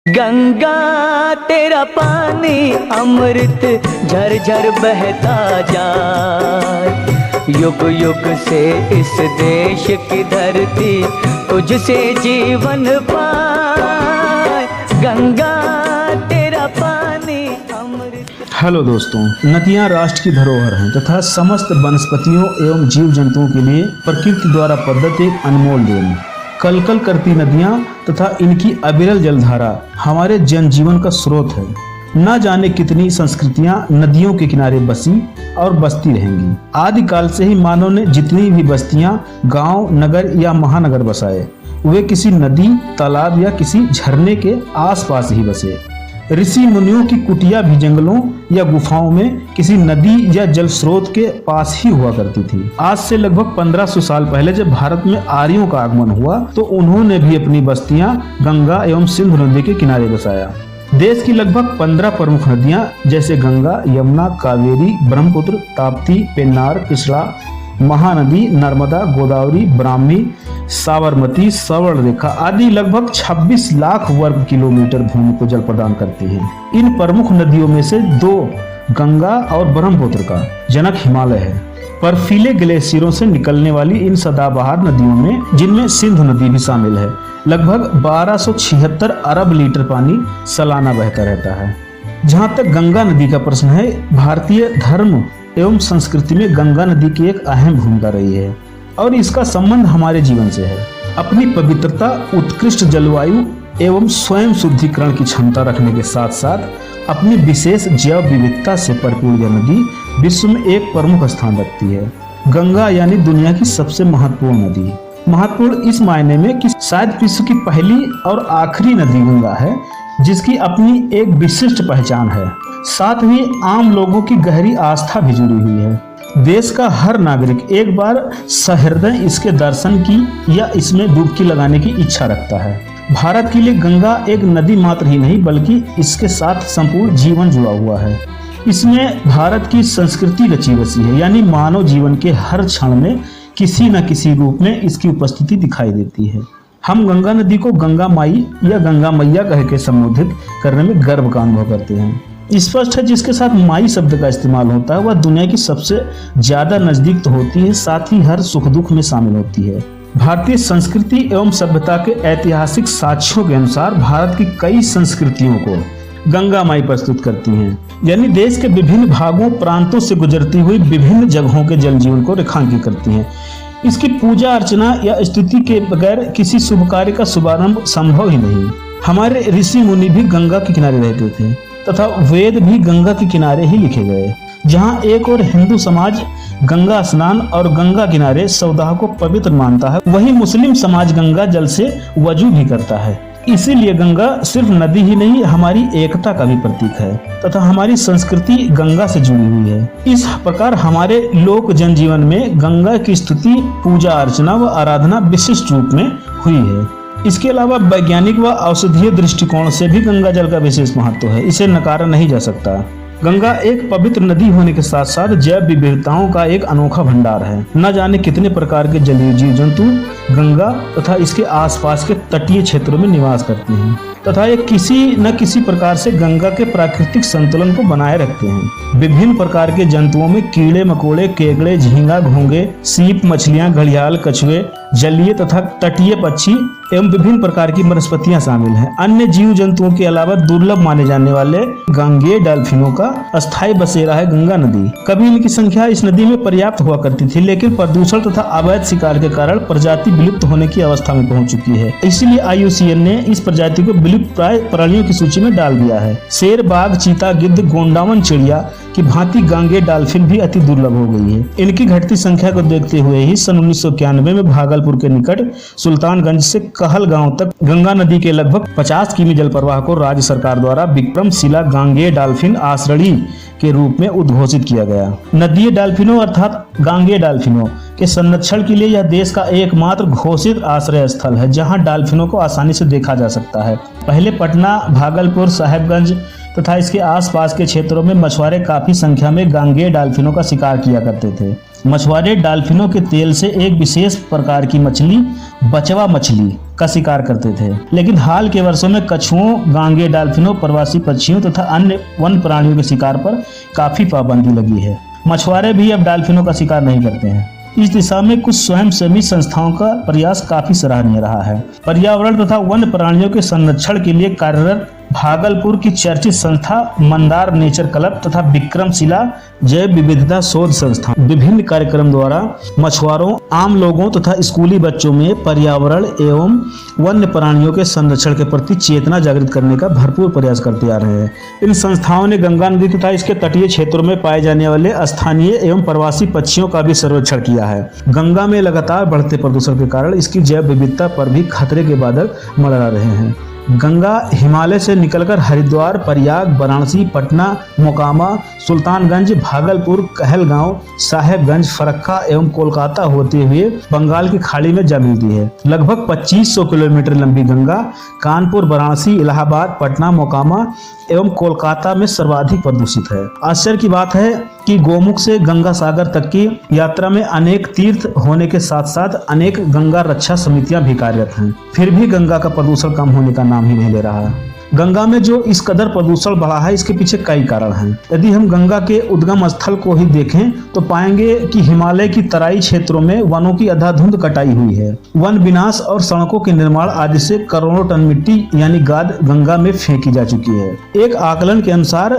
गंगा तेरा पानी अमृत झरझर बहता जाए, युग युग से इस देश की धरती तुझसे जीवन पाए। गंगा तेरा पानी अमृत। हेलो दोस्तों, नदियाँ राष्ट्र की धरोहर हैं तथा समस्त वनस्पतियों एवं जीव जंतुओं के लिए प्रकृति द्वारा प्रदत्त एक अनमोल देन। कल कल करती नदियाँ तथा इनकी अविरल जलधारा हमारे जनजीवन का स्रोत है। न जाने कितनी संस्कृतियां नदियों के किनारे बसी और बसती रहेंगी। आदिकाल से ही मानव ने जितनी भी बस्तियां, गांव, नगर या महानगर बसाए, वे किसी नदी, तालाब या किसी झरने के आसपास ही बसे। ऋषि मुनियों की कुटिया भी जंगलों या गुफाओं में किसी नदी या जल स्रोत के पास ही हुआ करती थी। आज से लगभग 1500 साल पहले जब भारत में आर्यों का आगमन हुआ तो उन्होंने भी अपनी बस्तियां गंगा एवं सिंधु नदी के किनारे बसाया। देश की लगभग 15 प्रमुख नदियां जैसे गंगा, यमुना, कावेरी, ब्रह्मपुत्र, ताप्ती, पेन्नार, कृष्णा, महानदी, नर्मदा, गोदावरी, ब्राह्मी, साबरमती, स्वर्णरेखा आदि लगभग 26 लाख वर्ग किलोमीटर भूमि को जल प्रदान करती हैं। इन प्रमुख नदियों में से दो, गंगा और ब्रह्मपुत्र का जनक हिमालय है। बर्फीले ग्लेशियरों से निकलने वाली इन सदाबहार नदियों में, जिनमें सिंधु नदी भी शामिल है, लगभग 1276 अरब लीटर पानी सालाना बहता रहता है। जहाँ तक गंगा नदी का प्रश्न है, भारतीय धर्म एवं संस्कृति में गंगा नदी की एक अहम भूमिका रही है और इसका संबंध हमारे जीवन से है। अपनी पवित्रता, उत्कृष्ट जलवायु एवं स्वयं शुद्धिकरण की क्षमता रखने के साथ साथ अपनी विशेष जैव विविधता से भरपूर यह नदी विश्व में एक प्रमुख स्थान रखती है। गंगा यानी दुनिया की सबसे महत्वपूर्ण नदी। महत्वपूर्ण इस मायने में कि शायद विश्व की पहली और आखिरी नदी गंगा है जिसकी अपनी एक विशिष्ट पहचान है। साथ ही आम लोगों की गहरी आस्था भी जुड़ी हुई है। देश का हर नागरिक एक बार सहृदय इसके दर्शन की या इसमें डुबकी लगाने की इच्छा रखता है। भारत के लिए गंगा एक नदी मात्र ही नहीं बल्कि इसके साथ संपूर्ण जीवन जुड़ा हुआ है। इसमें भारत की संस्कृति रची बसी है, यानी मानव जीवन के हर क्षण में किसी न किसी रूप में इसकी उपस्थिति दिखाई देती है। हम गंगा नदी को गंगा माई या गंगा मैया कह के संबोधित करने में गर्व का अनुभव करते हैं। स्पष्ट है जिसके साथ माई शब्द का इस्तेमाल होता है वह दुनिया की सबसे ज्यादा नजदीक तो होती है, साथ ही हर सुख दुख में शामिल होती है। भारतीय संस्कृति एवं सभ्यता के ऐतिहासिक साक्ष्यों के अनुसार भारत की कई संस्कृतियों को गंगा माई प्रस्तुत करती हैं, यानी देश के विभिन्न भागों प्रांतों से गुजरती हुई विभिन्न जगहों के जल जीवन को रेखांकित करती हैं। इसकी पूजा अर्चना या स्तुति के बगैर किसी शुभ कार्य का शुभारंभ संभव ही नहीं। हमारे ऋषि मुनि भी गंगा के किनारे रहते थे तथा वेद भी गंगा के किनारे ही लिखे गए। जहाँ एक और हिंदू समाज गंगा स्नान और गंगा किनारे सौदाह को पवित्र मानता है, वहीं मुस्लिम समाज गंगा जल से वजू भी करता है। इसीलिए गंगा सिर्फ नदी ही नहीं हमारी एकता का भी प्रतीक है तथा हमारी संस्कृति गंगा से जुड़ी हुई है। इस प्रकार हमारे लोक जनजीवन में गंगा की स्तुति, पूजा अर्चना व आराधना विशिष्ट रूप में हुई है। इसके अलावा वैज्ञानिक व औषधीय दृष्टिकोण से भी गंगा जल का विशेष महत्व है, इसे नकारा नहीं जा सकता। गंगा एक पवित्र नदी होने के साथ साथ जैव विविधताओं का एक अनोखा भंडार है। न जाने कितने प्रकार के जलीय जीव जंतु गंगा तथा इसके आसपास के तटीय क्षेत्रों में निवास करते हैं तथा ये किसी न किसी प्रकार से गंगा के प्राकृतिक संतुलन को बनाए रखते हैं। विभिन्न प्रकार के जंतुओं में कीड़े मकोड़े, केकड़े, झींगा, घोंगे, सीप, मछलियां, घड़ियाल, कछुए, जलीय तथा तटीय पक्षी एवं विभिन्न प्रकार की वनस्पतियां शामिल हैं। अन्य जीव जंतुओं के अलावा दुर्लभ माने जाने वाले गंगेय डॉल्फिनों का अस्थायी बसेरा है गंगा नदी। कभी इनकी संख्या इस नदी में पर्याप्त हुआ करती थी, लेकिन प्रदूषण तथा अवैध शिकार के कारण प्रजाति विलुप्त होने की अवस्था में पहुंच चुकी है। इसलिए IUCN ने इस प्रजाति को विलुप्त प्राय प्राणियों की सूची में डाल दिया है। शेर, बाघ, चीता, गिद्ध, गोंडावन चिड़िया की भांति गंगेय डॉल्फिन भी अति दुर्लभ हो गई है। इनकी घटती संख्या को देखते हुए ही सन 1991 में भागलपुर के निकट सुल्तानगंज से कहल गांव तक गंगा नदी के लगभग 50 किमी जल प्रवाह को राज्य सरकार द्वारा विक्रमशिला गंगेय डॉल्फिन आश्रयी के रूप में उद्घोषित किया गया। नदीय डॉल्फिनों अर्थात गंगेय डॉल्फिनों के संरक्षण के लिए यह देश का एकमात्र घोषित आश्रय स्थल है जहां डॉल्फिनों को आसानी से देखा जा सकता है। पहले पटना, भागलपुर, साहेबगंज तथा इसके आसपास के क्षेत्रों में मछुआरे काफी संख्या में गंगेय डॉल्फिनों का शिकार किया करते थे। मछुआरे डॉल्फिनों के तेल से एक विशेष प्रकार की मछली बचवा मछली का शिकार करते थे, लेकिन हाल के वर्षों में कछुओं, गांगे डॉल्फिनों, प्रवासी पक्षियों तथा अन्य वन प्राणियों के शिकार पर काफी पाबंदी लगी है। मछुआरे भी अब डॉल्फिनों का शिकार नहीं करते हैं। इस दिशा में कुछ स्वयंसेवी संस्थाओं का प्रयास काफी सराहनीय रहा है। पर्यावरण तथा वन्य प्राणियों के संरक्षण के लिए कार्यरत भागलपुर की चर्चित संस्था मंदार नेचर क्लब तथा विक्रमशिला जैव विविधता शोध संस्थान विभिन्न कार्यक्रम द्वारा मछुआरों, आम लोगों तथा स्कूली बच्चों में पर्यावरण एवं वन्य प्राणियों के संरक्षण के प्रति चेतना जागृत करने का भरपूर प्रयास करते आ रहे हैं। इन संस्थाओं ने गंगा नदी तथा इसके तटीय क्षेत्रों में पाए जाने वाले स्थानीय एवं प्रवासी पक्षियों का भी सर्वेक्षण किया है। गंगा में लगातार बढ़ते प्रदूषण के कारण इसकी जैव विविधता पर भी खतरे के बादल मंडरा रहे हैं। गंगा हिमालय से निकलकर हरिद्वार, प्रयाग, वाराणसी, पटना, मोकामा, सुल्तानगंज, भागलपुर, कहलगांव, साहेबगंज, फरक्का एवं कोलकाता होते हुए बंगाल की खाड़ी में जा मिलती है। लगभग 2500 किलोमीटर लंबी गंगा कानपुर, वाराणसी, इलाहाबाद, पटना, मोकामा एवं कोलकाता में सर्वाधिक प्रदूषित है। आश्चर्य की बात है कि गोमुख से गंगा सागर तक की यात्रा में अनेक तीर्थ होने के साथ साथ अनेक गंगा रक्षा समितियां भी कार्यरत हैं, फिर भी गंगा का प्रदूषण कम होने का नाम ही नहीं ले रहा है। गंगा में जो इस कदर प्रदूषण बढ़ा है, इसके पीछे कई कारण हैं। यदि हम गंगा के उद्गम स्थल को ही देखें तो पाएंगे कि हिमालय की तराई क्षेत्रों में वनों की अंधाधुंध कटाई हुई है। वन विनाश और सड़कों के निर्माण आदि से करोड़ों टन मिट्टी यानी गाद गंगा में फेंकी जा चुकी है। एक आकलन के अनुसार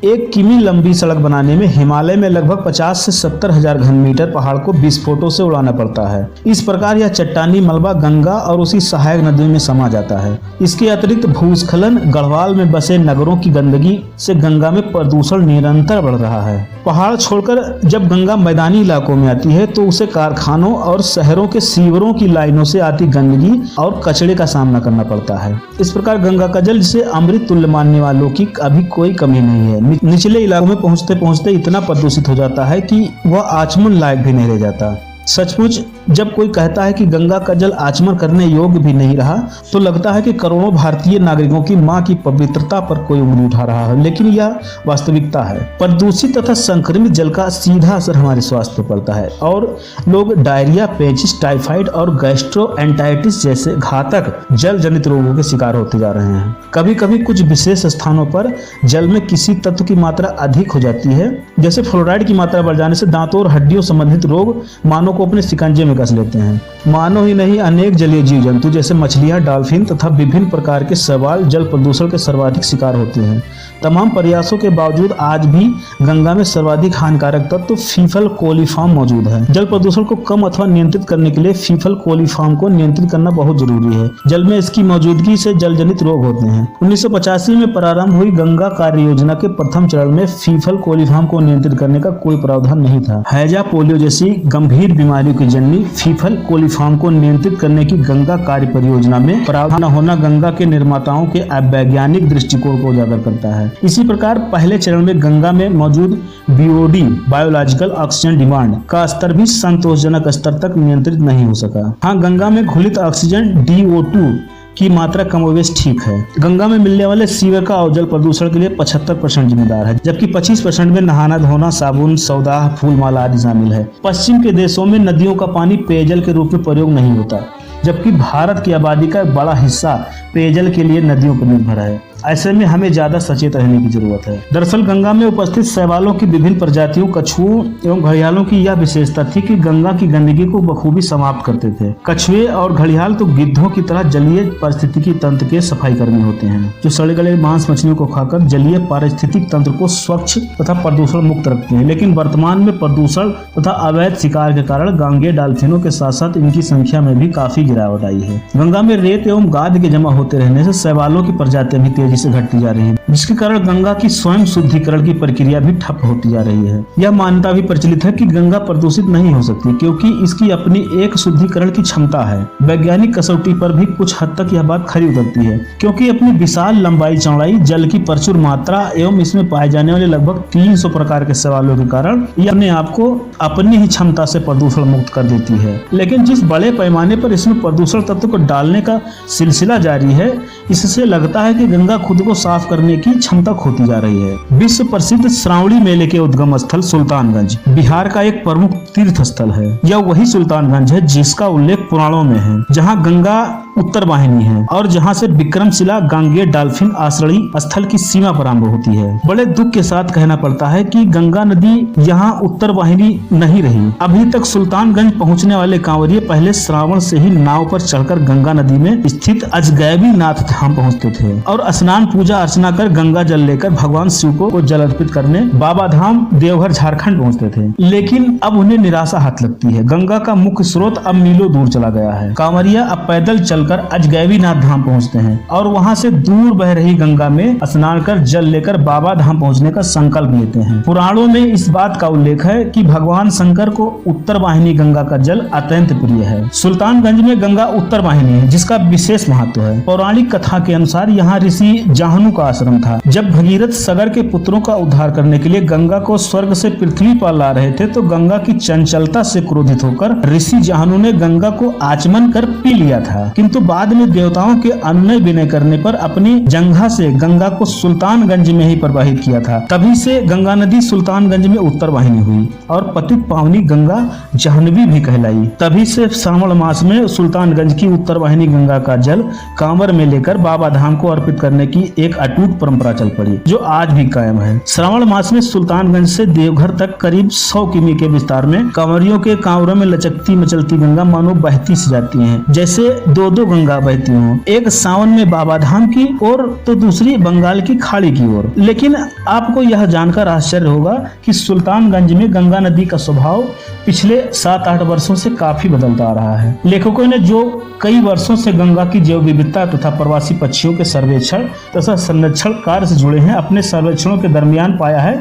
1 किमी लंबी सड़क बनाने में हिमालय में लगभग 50 से 70 हजार घन मीटर पहाड़ को विस्फोटों से उड़ाना पड़ता है। इस प्रकार यह चट्टानी मलबा गंगा और उसी सहायक नदियों में समा जाता है। इसके अतिरिक्त भूस्खलन, गढ़वाल में बसे नगरों की गंदगी से गंगा में प्रदूषण निरंतर बढ़ रहा है। पहाड़ छोड़कर जब गंगा मैदानी इलाकों में आती है तो उसे कारखानों और शहरों के सीवरों की लाइनों से आती गंदगी और कचरे का सामना करना पड़ता है। इस प्रकार गंगा का जल जिसे अमृत तुल्य मानने वालों की अभी कोई कमी नहीं है। निचले इलाकों में पहुंचते पहुंचते इतना प्रदूषित हो जाता है कि वह आचमन लायक भी नहीं रह जाता। सचमुच जब कोई कहता है कि गंगा का जल आचमन करने योग्य भी नहीं रहा तो लगता है कि करोड़ों भारतीय नागरिकों की मां की पवित्रता पर कोई उंगली उठा रहा है, लेकिन यह वास्तविकता है। प्रदूषित तथा संक्रमित जल का सीधा असर हमारे स्वास्थ्य पर पड़ता है और लोग डायरिया, पेचिस, टाइफाइड और गैस्ट्रोएंटाइटिस जैसे घातक जल जनित रोगों के शिकार होते जा रहे हैं। कभी कभी कुछ विशेष स्थानों पर जल में किसी तत्व की मात्रा अधिक हो जाती है, जैसे फ्लोराइड की मात्रा बढ़ जाने से दांतों और हड्डियों संबंधित रोग मानव को अपने शिकंजे में कस लेते हैं। मानव ही नहीं, अनेक जलीय जीव जंतु जैसे मछलियां, डॉल्फिन तथा विभिन्न प्रकार के शैवाल जल प्रदूषण के सर्वाधिक शिकार होते हैं। तमाम प्रयासों के बावजूद आज भी गंगा में सर्वाधिक हानिकारक तत्व फीफल कोलीफॉर्म मौजूद है। जल प्रदूषण को कम अथवा नियंत्रित करने के लिए फीफल कोलीफॉर्म को नियंत्रित करना बहुत जरूरी है। जल में इसकी मौजूदगी से जल जनित रोग होते हैं। 1985 में प्रारंभ हुई गंगा कार्य योजना के प्रथम चरण में फीफल कोलीफॉर्म को नियंत्रित करने का कोई प्रावधान नहीं था। हैजा, पोलियो जैसी गंभीर बीमारियों की जननी फीफल कोलीफॉर्म को नियंत्रित करने की गंगा कार्य परियोजना में प्रावधान होना गंगा के निर्माताओं के अवैज्ञानिक दृष्टिकोण को उजागर करता है। इसी प्रकार पहले चरण में गंगा में मौजूद बीओडी बायोलॉजिकल ऑक्सीजन डिमांड का स्तर भी संतोषजनक स्तर तक नियंत्रित नहीं हो सका। हाँ, गंगा में घुलित ऑक्सीजन DO2 की मात्रा कमोवेश ठीक है। गंगा में मिलने वाले सीवर का जल प्रदूषण के लिए 75% जिम्मेदार है, जबकि 25% में नहाना धोना, साबुन, सौदा, फूल माला आदि शामिल है। पश्चिम के देशों में नदियों का पानी पेयजल के रूप में प्रयोग नहीं होता, जबकि भारत की आबादी का बड़ा हिस्सा पेयजल के लिए नदियों पर निर्भर है। ऐसे में हमें ज्यादा सचेत रहने की जरूरत है। दरअसल गंगा में उपस्थित शैवालों की विभिन्न प्रजातियों, कछुओं एवं घड़ियालों की यह विशेषता थी कि गंगा की गंदगी को बखूबी समाप्त करते थे। कछुए और घड़ियाल तो गिद्धों की तरह जलीय पारिस्थितिकी तंत्र के सफाई कर्मी होते हैं, जो सड़े गले मांस मछलियों को खाकर जलीय पारिस्थितिक तंत्र को स्वच्छ तथा प्रदूषण मुक्त रखते हैं। लेकिन वर्तमान में प्रदूषण तथा अवैध शिकार के कारण गांगे डॉल्फिनों के साथ साथ इनकी संख्या में भी काफी गिरावट आई है। गंगा में रेत एवं गाद के जमा होते रहने से शैवालों की प्रजातियां भी तेजी से घटती जा रही है, जिसके कारण गंगा की स्वयं शुद्धिकरण की प्रक्रिया भी ठप होती जा रही है। यह मान्यता भी प्रचलित है कि गंगा प्रदूषित नहीं हो सकती, क्योंकि इसकी अपनी एक शुद्धिकरण की क्षमता है। वैज्ञानिक कसौटी पर भी कुछ हद तक यह बात खरी उतरती है, क्योंकि अपनी विशाल लंबाई चौड़ाई, जल की प्रचुर मात्रा एवं इसमें पाए जाने वाले लगभग 300 प्रकार के शैवालों के कारण यह अपने आप को अपनी ही क्षमता से प्रदूषण मुक्त कर देती है। लेकिन जिस बड़े पैमाने पर इसमें प्रदूषण तत्व को डालने का सिलसिला जारी है, इससे लगता है कि गंगा खुद को साफ करने की क्षमता खोती जा रही है। विश्व प्रसिद्ध श्रावणी मेले के उद्गम स्थल सुल्तानगंज बिहार का एक प्रमुख तीर्थ स्थल है। यह वही सुल्तानगंज है जिसका उल्लेख पुराणों में है, जहाँ गंगा उत्तर वाहिनी है और जहाँ से विक्रमशिला गांगेय डॉल्फिन आश्रयी स्थल की सीमा पर आरंभ होती है। बड़े दुख के साथ कहना पड़ता है कि गंगा नदी यहाँ उत्तर वाहिनी नहीं रही। अभी तक सुल्तानगंज पहुँचने वाले कांवरिये पहले श्रावण से ही नाव पर चढ़कर गंगा नदी में स्थित अजगैबी नाथ धाम पहुँचते थे और स्नान पूजा अर्चना कर गंगा जल लेकर भगवान शिव को जल अर्पित करने बाबा धाम देवघर झारखंड पहुँचते थे। लेकिन अब उन्हें निराशा हाथ लगती है। गंगा का मुख्य स्रोत अब मीलों दूर चला गया है। कांवरिया अब पैदल चलकर अजगैबी नाथ धाम पहुँचते हैं और वहाँ से दूर बह रही गंगा में स्नान कर जल लेकर बाबा धाम पहुँचने का संकल्प लेते हैं। पुराणों में इस बात का उल्लेख है कि भगवान शंकर को उत्तर वाहिनी गंगा का जल अत्यंत प्रिय है। सुल्तानगंज में गंगा उत्तर वाहिनी है जिसका विशेष महत्व है। पौराणिक कथा के अनुसार यहाँ ऋषि जाहनु का आश्रम था। जब भगीरथ सगर के पुत्रों का उद्धार करने के लिए गंगा को स्वर्ग से पृथ्वी पर ला रहे थे तो गंगा की चंचलता से क्रोधित होकर ऋषि जाहनु ने गंगा को आचमन कर पी लिया था, किंतु बाद में देवताओं के अनुनय विनय करने पर अपनी जंघा से गंगा को सुल्तानगंज में ही प्रवाहित किया था। तभी से गंगा नदी सुल्तानगंज में उत्तर वाहिनी हुई और पतित पावनी गंगा जाह्नवी भी कहलाई। तभी से श्रावण मास में सुल्तानगंज की उत्तर वाहिनी गंगा का जल कांवर में लेकर बाबा धाम को अर्पित करने की एक अटूट परंपरा चल पड़ी जो आज भी कायम है। श्रावण मास में सुल्तानगंज से देवघर तक करीब 100 किमी के विस्तार में कांवरियों के कांवरों में लचकती मचलती गंगा मानो बहती सी जाती है, जैसे दो दो गंगा बहती हो, एक सावन में बाबा धाम की ओर तो दूसरी बंगाल की खाड़ी की ओर। लेकिन आपको यह जानकर आश्चर्य होगा कि सुल्तानगंज में गंगा नदी का स्वभाव पिछले 7-8 वर्षों से काफी बदलता आ रहा है। लेखकों ने जो कई वर्षों से गंगा की जैव विविधता तथा प्रवासी पक्षियों के सर्वेक्षण तथा संरक्षण कार्य से जुड़े हैं, अपने सर्वेक्षणों के दरमियान पाया है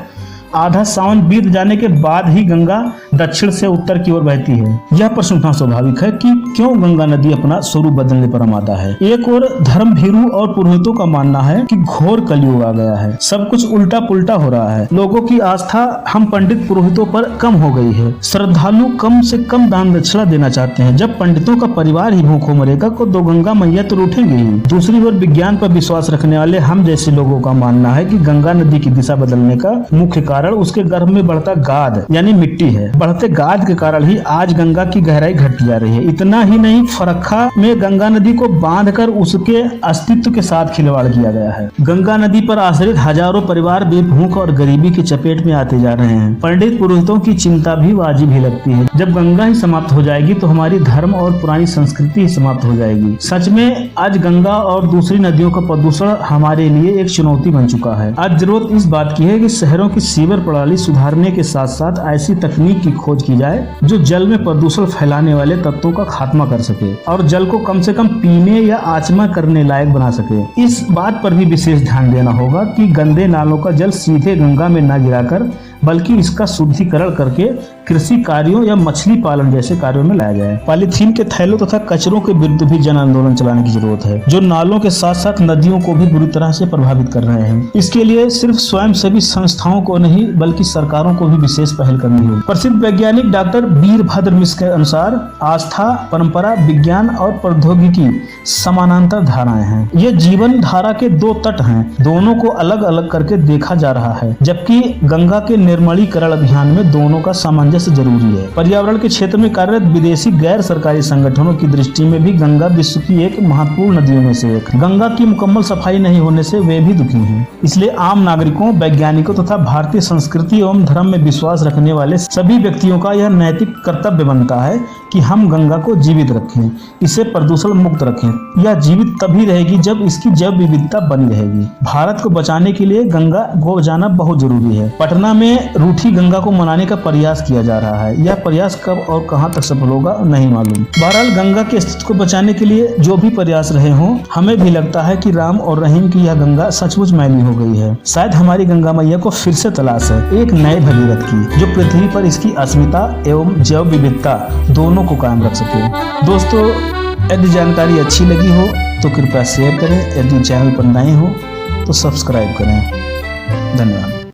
आधा सावन बीत जाने के बाद ही गंगा दक्षिण से उत्तर की ओर बहती है। यह प्रश्न उठना स्वाभाविक है कि क्यों गंगा नदी अपना स्वरूप बदलने पर आमादा है। एक और धर्म भीरू और पुरोहितों का मानना है कि घोर कलयुग आ गया है, सब कुछ उल्टा पुल्टा हो रहा है। लोगों की आस्था हम पंडित पुरोहितों पर कम हो गई है। श्रद्धालु कम से कम दान दक्षिणा देना चाहते हैं। जब पंडितों का परिवार ही भूखों मरेगा तो गंगा मैया तो रूठेंगे ही। दूसरी ओर विज्ञान पर विश्वास रखने वाले हम जैसे लोगों का मानना है कि गंगा नदी की दिशा बदलने का मुख्य कारण उसके गर्भ में बढ़ता गाद यानी मिट्टी है। बढ़ते गाद के कारण ही आज गंगा की गहराई घटती जा रही है। इतना ही नहीं, फरक्का में गंगा नदी को बांधकर उसके अस्तित्व के साथ खिलवाड़ किया गया है। गंगा नदी पर आश्रित हजारों परिवार बेभूख और गरीबी की चपेट में आते जा रहे हैं। पंडित पुरोहितों की चिंता भी वाजिब ही लगती है। जब गंगा ही समाप्त हो जाएगी तो हमारी धर्म और पुरानी संस्कृति ही समाप्त हो जाएगी। सच में आज गंगा और दूसरी नदियों का प्रदूषण हमारे लिए एक चुनौती बन चुका है। आज जरूरत इस बात की है कि शहरों की सीवर प्रणाली सुधारने के साथ साथ ऐसी तकनीक की खोज की जाए जो जल में प्रदूषण फैलाने वाले तत्वों का खात्मा कर सके और जल को कम से कम पीने या आचमन करने लायक बना सके। इस बात पर भी विशेष ध्यान देना होगा कि गंदे नालों का जल सीधे गंगा में न गिराकर बल्कि इसका शुद्धिकरण करके कृषि कार्यों या मछली पालन जैसे कार्यों में लाया जाए। पॉलीथीन के थैलों तथा कचरों के विरुद्ध भी जन आंदोलन चलाने की जरूरत है जो नालों के साथ साथ नदियों को भी बुरी तरह से प्रभावित कर रहे हैं। इसके लिए सिर्फ स्वयंसेवी संस्थाओं को नहीं बल्कि सरकारों को भी विशेष पहल करनी होगी। प्रसिद्ध वैज्ञानिक डॉक्टर वीरभद्र मिश्र के अनुसार आस्था, परंपरा, विज्ञान और प्रौद्योगिकी समानांतर धाराएं हैं। ये जीवन धारा के दो तट हैं, दोनों को अलग अलग करके देखा जा रहा है, जबकि गंगा के निर्मलीकरण अभियान में दोनों का सामंजस्य जरूरी है। पर्यावरण के क्षेत्र में कार्यरत विदेशी गैर सरकारी संगठनों की दृष्टि में भी गंगा विश्व की एक महत्वपूर्ण नदियों में से एक। गंगा की मुकम्मल सफाई नहीं होने से वे भी दुखी हैं। इसलिए आम नागरिकों, वैज्ञानिकों तथा भारतीय संस्कृति एवं धर्म में विश्वास रखने वाले सभी व्यक्तियों का यह नैतिक कर्तव्य बनता है कि हम गंगा को जीवित रखें, इसे प्रदूषण मुक्त रखें। यह जीवित तभी रहेगी जब इसकी जैव विविधता बनी रहेगी। भारत को बचाने के लिए गंगा को बचाना बहुत जरूरी है। पटना में रूठी गंगा को मनाने का प्रयास किया जा रहा है। यह प्रयास कब और कहां तक सफल होगा नहीं मालूम। बहरहाल गंगा के अस्तित्व को बचाने के लिए जो भी प्रयास रहे हों, हमें भी लगता है कि राम और रहीम की यह गंगा सचमुच मैली हो गई है। शायद हमारी गंगा मैया को फिर से तलाश है एक नए भगीरथ की, जो पृथ्वी पर इसकी अस्मिता एवं जैव विविधता दोनों को कायम रख सके। दोस्तों, यदि जानकारी अच्छी लगी हो तो कृपया शेयर करें। यदि चैनल पर नए हो तो सब्सक्राइब करें। धन्यवाद।